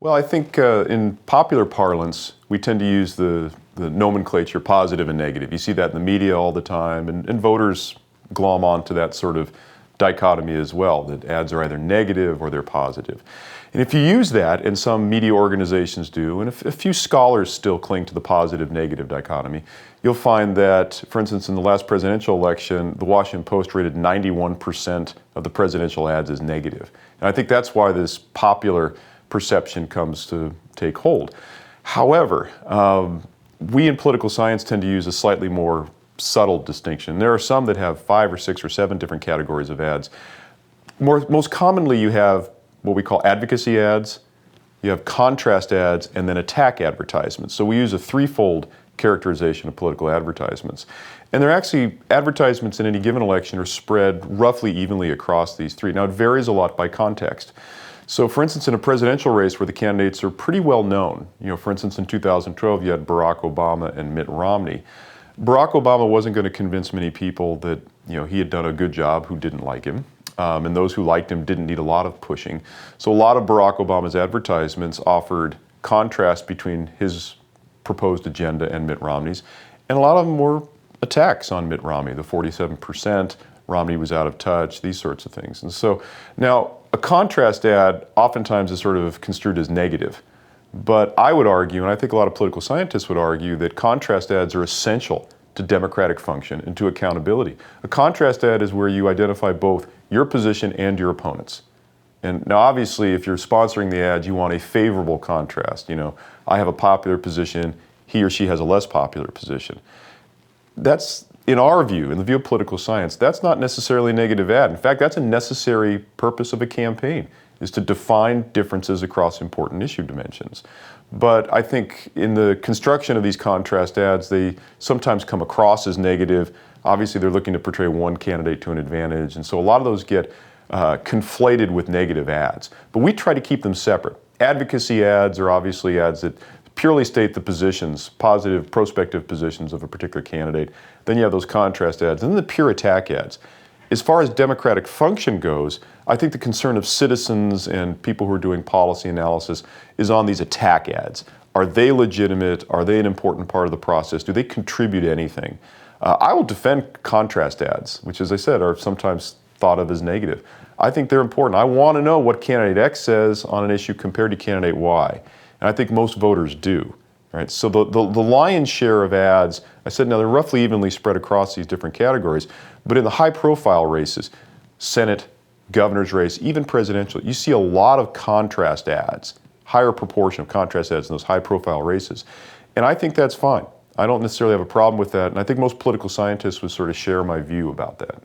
Well, I think in popular parlance, we tend to use the nomenclature positive and negative. You see that in the media all the time, and voters glom onto that sort of dichotomy as well, that ads are either negative or they're positive. And if you use that, and some media organizations do, and a few scholars still cling to the positive-negative dichotomy, you'll find that, for instance, in the last presidential election, the Washington Post rated 91% of the presidential ads as negative. And I think that's why this popular perception comes to take hold. However, we in political science tend to use a slightly more subtle distinction. There are some that have 5 or 6 or 7 different categories of ads. Most commonly, you have what we call advocacy ads, you have contrast ads, and then attack advertisements. So we use a threefold characterization of political advertisements. And they're actually, advertisements in any given election are spread roughly evenly across these three. Now, it varies a lot by context. So, for instance, in a presidential race where the candidates are pretty well known, for instance, in 2012, you had Barack Obama and Mitt Romney. Barack Obama wasn't going to convince many people that, he had done a good job who didn't like him. And those who liked him didn't need a lot of pushing. So a lot of Barack Obama's advertisements offered contrast between his proposed agenda and Mitt Romney's. And a lot of them were attacks on Mitt Romney, the 47%, Romney was out of touch, these sorts of things. And so now a contrast ad oftentimes is sort of construed as negative. But I would argue, and I think a lot of political scientists would argue, that contrast ads are essential to democratic function and to accountability. A contrast ad is where you identify both your position and your opponent's. And now obviously if you're sponsoring the ads, you want a favorable contrast. I have a popular position, he or she has a less popular position. That's, in our view, in the view of political science, that's not necessarily a negative ad. In fact, that's a necessary purpose of a campaign, is to define differences across important issue dimensions. But I think in the construction of these contrast ads, they sometimes come across as negative. Obviously, they're looking to portray one candidate to an advantage, and so a lot of those get conflated with negative ads. But we try to keep them separate. Advocacy ads are obviously ads that purely state the positions, positive, prospective positions of a particular candidate. Then you have those contrast ads, and then the pure attack ads. As far as democratic function goes, I think the concern of citizens and people who are doing policy analysis is on these attack ads. Are they legitimate? Are they an important part of the process? Do they contribute anything? I will defend contrast ads, which, as I said, are sometimes thought of as negative. I think they're important. I want to know what candidate X says on an issue compared to candidate Y. And I think most voters do. Right? So the lion's share of ads, I said now they're roughly evenly spread across these different categories, but in the high-profile races, Senate, governor's race, even presidential, you see a lot of contrast ads, higher proportion of contrast ads in those high-profile races. And I think that's fine. I don't necessarily have a problem with that, and I think most political scientists would sort of share my view about that.